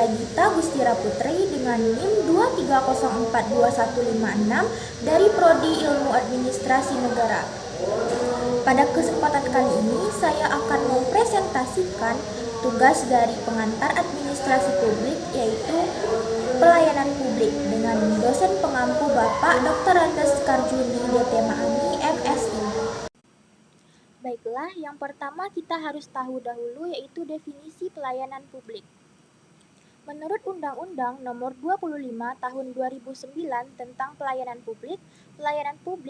saya Gita Gustira Putri dengan NIM 230425156 dari Prodi Ilmu Administrasi Negara. Pada kesempatan kali ini saya akan mempresentasikan tugas dari pengantar administrasi publik, yaitu pelayanan publik, dengan dosen pengampu Bapak Dr. Andes Karjuni DT Maami MSI. Baiklah, yang pertama kita harus tahu dahulu yaitu definisi pelayanan publik. Menurut Undang-Undang Nomor 25 Tahun 2009 tentang Pelayanan publik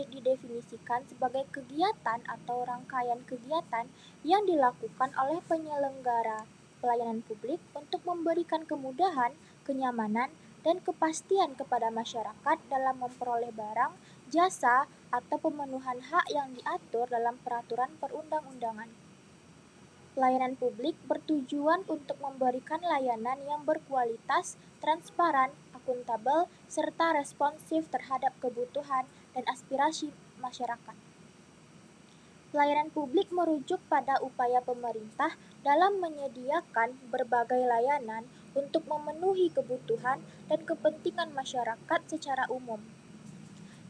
didefinisikan sebagai kegiatan atau rangkaian kegiatan yang dilakukan oleh penyelenggara pelayanan publik untuk memberikan kemudahan, kenyamanan, dan kepastian kepada masyarakat dalam memperoleh barang, jasa, atau pemenuhan hak yang diatur dalam peraturan perundang-undangan. Pelayanan publik bertujuan untuk memberikan layanan yang berkualitas, transparan, akuntabel, serta responsif terhadap kebutuhan dan aspirasi masyarakat. Pelayanan publik merujuk pada upaya pemerintah dalam menyediakan berbagai layanan untuk memenuhi kebutuhan dan kepentingan masyarakat secara umum.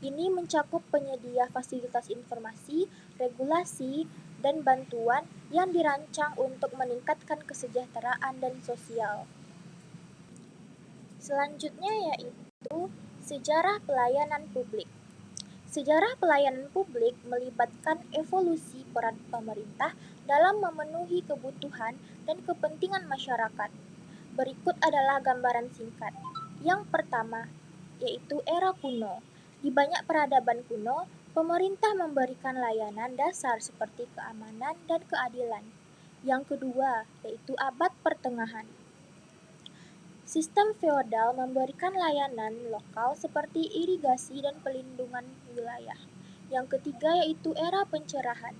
Ini mencakup penyedia fasilitas informasi, regulasi, dan bantuan yang dirancang untuk meningkatkan kesejahteraan dan sosial. Selanjutnya yaitu sejarah pelayanan publik. Sejarah pelayanan publik melibatkan evolusi peran pemerintah dalam memenuhi kebutuhan dan kepentingan masyarakat. Berikut adalah gambaran singkat. Yang pertama, yaitu era kuno. Di banyak peradaban kuno, pemerintah memberikan layanan dasar seperti keamanan dan keadilan. Yang kedua, yaitu abad pertengahan. Sistem feodal memberikan layanan lokal seperti irigasi dan pelindungan wilayah. Yang ketiga, yaitu era pencerahan.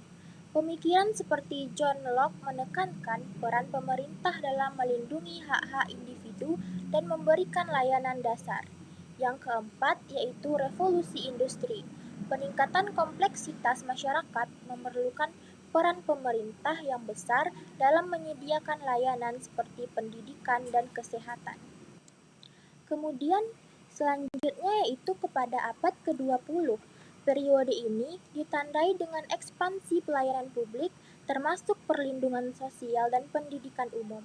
Pemikiran seperti John Locke menekankan peran pemerintah dalam melindungi hak-hak individu dan memberikan layanan dasar. Yang keempat, yaitu revolusi industri. Peningkatan kompleksitas masyarakat memerlukan peran pemerintah yang besar dalam menyediakan layanan seperti pendidikan dan kesehatan. Kemudian selanjutnya yaitu kepada abad ke-20. Periode ini ditandai dengan ekspansi pelayanan publik termasuk perlindungan sosial dan pendidikan umum.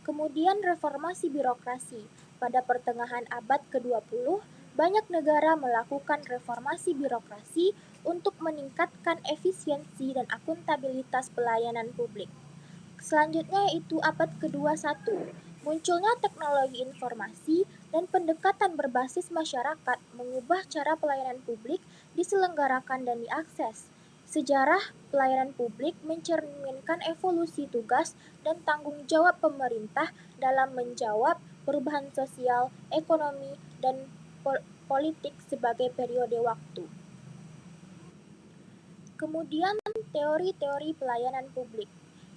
Kemudian reformasi birokrasi. Pada pertengahan abad ke-20, banyak negara melakukan reformasi birokrasi untuk meningkatkan efisiensi dan akuntabilitas pelayanan publik. Selanjutnya yaitu abad ke-21. Munculnya teknologi informasi dan pendekatan berbasis masyarakat mengubah cara pelayanan publik diselenggarakan dan diakses. Sejarah pelayanan publik mencerminkan evolusi tugas dan tanggung jawab pemerintah dalam menjawab perubahan sosial, ekonomi, dan politik sebagai periode waktu. Kemudian teori-teori pelayanan publik.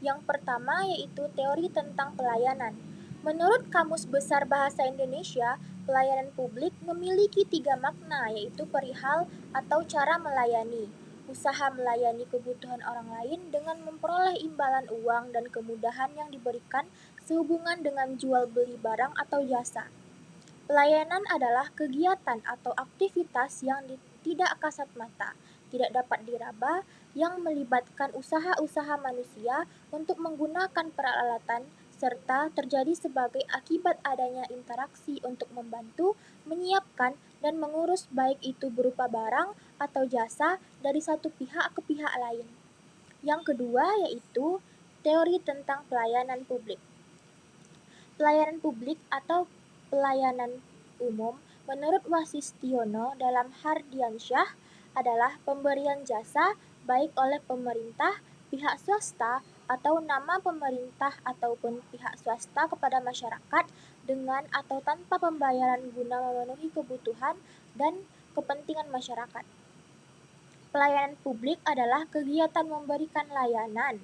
Yang pertama yaitu teori tentang pelayanan. Menurut Kamus Besar Bahasa Indonesia, pelayanan publik memiliki 3 makna, yaitu perihal atau cara melayani, usaha melayani kebutuhan orang lain dengan memperoleh imbalan uang dan kemudahan yang diberikan sehubungan dengan jual beli barang atau jasa. Pelayanan adalah kegiatan atau aktivitas yang tidak kasat mata, tidak dapat diraba, yang melibatkan usaha-usaha manusia untuk menggunakan peralatan serta terjadi sebagai akibat adanya interaksi untuk membantu, menyiapkan, dan mengurus baik itu berupa barang atau jasa dari satu pihak ke pihak lain. Yang kedua yaitu teori tentang pelayanan publik. Pelayanan publik atau pelayanan umum menurut Wasistiono dalam Hardiansyah adalah pemberian jasa baik oleh pemerintah, pihak swasta, atau nama pemerintah ataupun pihak swasta kepada masyarakat dengan atau tanpa pembayaran guna memenuhi kebutuhan dan kepentingan masyarakat. Pelayanan publik adalah kegiatan memberikan layanan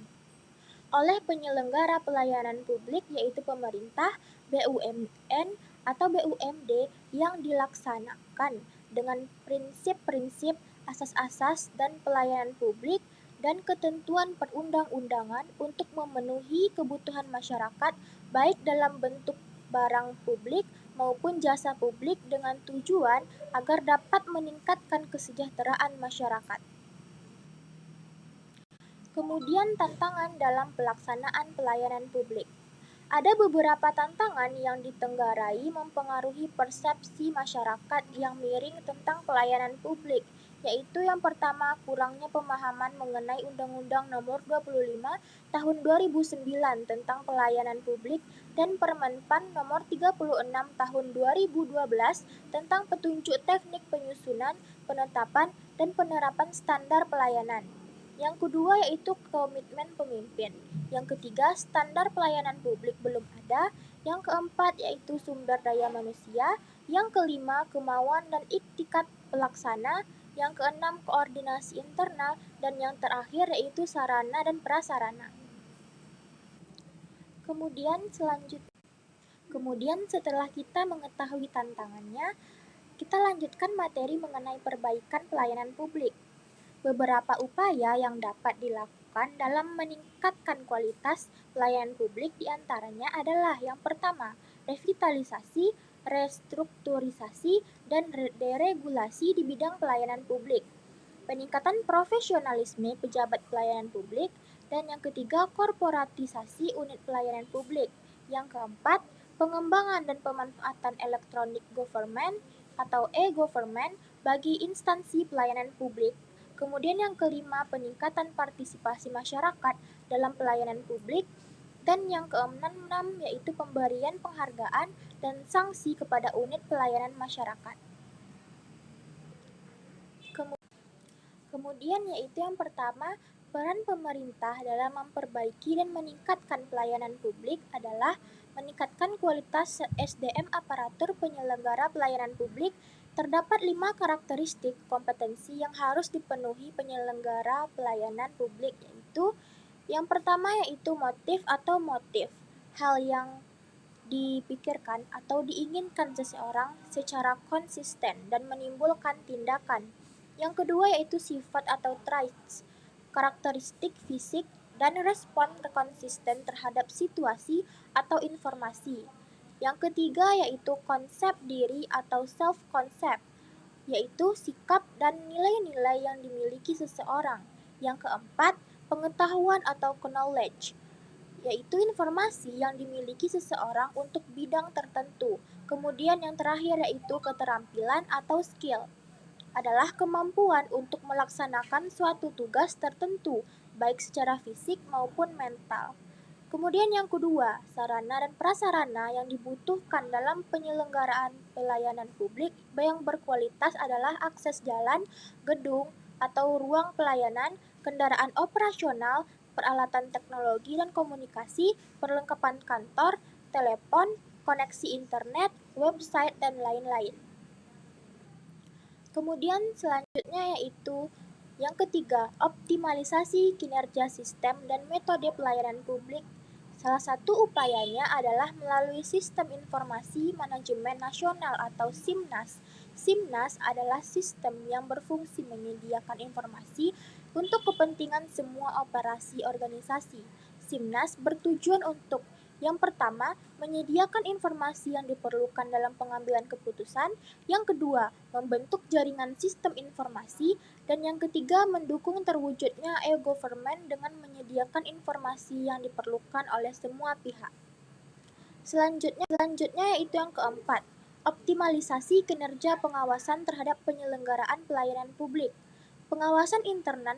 oleh penyelenggara pelayanan publik yaitu pemerintah, BUMN, atau BUMD yang dilaksanakan dengan prinsip-prinsip, asas-asas, dan pelayanan publik dan ketentuan perundang-undangan untuk memenuhi kebutuhan masyarakat baik dalam bentuk barang publik maupun jasa publik dengan tujuan agar dapat meningkatkan kesejahteraan masyarakat. Kemudian tantangan dalam pelaksanaan pelayanan publik. Ada beberapa tantangan yang ditenggarai mempengaruhi persepsi masyarakat yang miring tentang pelayanan publik, yaitu yang pertama kurangnya pemahaman mengenai Undang-Undang Nomor 25 Tahun 2009 tentang Pelayanan Publik dan Permenpan Nomor 36 Tahun 2012 tentang petunjuk teknik penyusunan, penetapan, dan penerapan standar pelayanan. Yang kedua yaitu komitmen pemimpin. Yang ketiga, standar pelayanan publik belum ada. Yang keempat yaitu sumber daya manusia. Yang kelima, kemauan dan iktikat pelaksana. Yang keenam, koordinasi internal. Dan yang terakhir yaitu sarana dan prasarana. Kemudian setelah kita mengetahui tantangannya, kita lanjutkan materi mengenai perbaikan pelayanan publik. Beberapa upaya yang dapat dilakukan dalam meningkatkan kualitas pelayanan publik diantaranya adalah yang pertama, revitalisasi, restrukturisasi, dan deregulasi di bidang pelayanan publik. Peningkatan profesionalisme pejabat pelayanan publik, dan yang ketiga, korporatisasi unit pelayanan publik. Yang keempat, pengembangan dan pemanfaatan electronic government atau e-government bagi instansi pelayanan publik. Kemudian yang kelima, peningkatan partisipasi masyarakat dalam pelayanan publik. Dan yang keenam yaitu pemberian penghargaan dan sanksi kepada unit pelayanan masyarakat. Kemudian yaitu yang pertama, peran pemerintah dalam memperbaiki dan meningkatkan pelayanan publik adalah meningkatkan kualitas SDM aparatur penyelenggara pelayanan publik. Terdapat 5 karakteristik kompetensi yang harus dipenuhi penyelenggara pelayanan publik, yaitu yang pertama yaitu motif atau motif, hal yang dipikirkan atau diinginkan seseorang secara konsisten dan menimbulkan tindakan. Yang kedua yaitu sifat atau traits, karakteristik fisik dan respon konsisten terhadap situasi atau informasi. Yang ketiga yaitu konsep diri atau self-concept, yaitu sikap dan nilai-nilai yang dimiliki seseorang. Yang keempat, pengetahuan atau knowledge, yaitu informasi yang dimiliki seseorang untuk bidang tertentu. Kemudian yang terakhir yaitu keterampilan atau skill, adalah kemampuan untuk melaksanakan suatu tugas tertentu, baik secara fisik maupun mental. Kemudian yang kedua, sarana dan prasarana yang dibutuhkan dalam penyelenggaraan pelayanan publik yang berkualitas adalah akses jalan, gedung, atau ruang pelayanan, kendaraan operasional, peralatan teknologi dan komunikasi, perlengkapan kantor, telepon, koneksi internet, website, dan lain-lain. Kemudian selanjutnya yaitu yang ketiga, optimalisasi kinerja sistem dan metode pelayanan publik. Salah satu upayanya adalah melalui Sistem Informasi Manajemen Nasional atau SIMNAS. SIMNAS adalah sistem yang berfungsi menyediakan informasi untuk kepentingan semua operasi organisasi. SIMNAS bertujuan untuk yang pertama, menyediakan informasi yang diperlukan dalam pengambilan keputusan. Yang kedua, membentuk jaringan sistem informasi. Dan yang ketiga, mendukung terwujudnya e-government dengan menyediakan informasi yang diperlukan oleh semua pihak. Selanjutnya yaitu yang keempat, optimalisasi kinerja pengawasan terhadap penyelenggaraan pelayanan publik. Pengawasan internal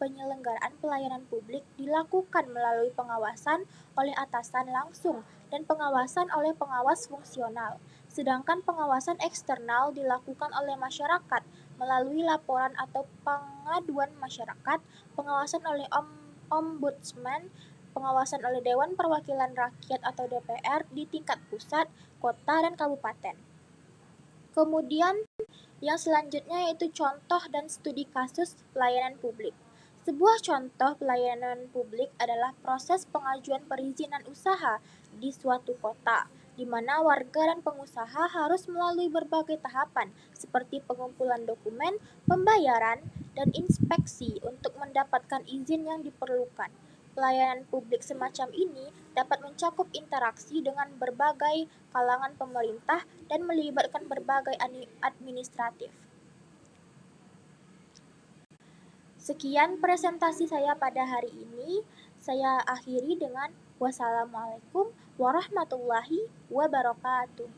penyelenggaraan pelayanan publik dilakukan melalui pengawasan oleh atasan langsung dan pengawasan oleh pengawas fungsional. Sedangkan pengawasan eksternal dilakukan oleh masyarakat melalui laporan atau pengaduan masyarakat, pengawasan oleh ombudsman, pengawasan oleh Dewan Perwakilan Rakyat atau DPR di tingkat pusat, kota, dan kabupaten. Kemudian yang selanjutnya yaitu contoh dan studi kasus pelayanan publik. Sebuah contoh pelayanan publik adalah proses pengajuan perizinan usaha di suatu kota, di mana warga dan pengusaha harus melalui berbagai tahapan seperti pengumpulan dokumen, pembayaran, dan inspeksi untuk mendapatkan izin yang diperlukan. Pelayanan publik semacam ini dapat mencakup interaksi dengan berbagai kalangan pemerintah dan melibatkan berbagai administratif. Sekian presentasi saya pada hari ini. Saya akhiri dengan wassalamualaikum warahmatullahi wabarakatuh.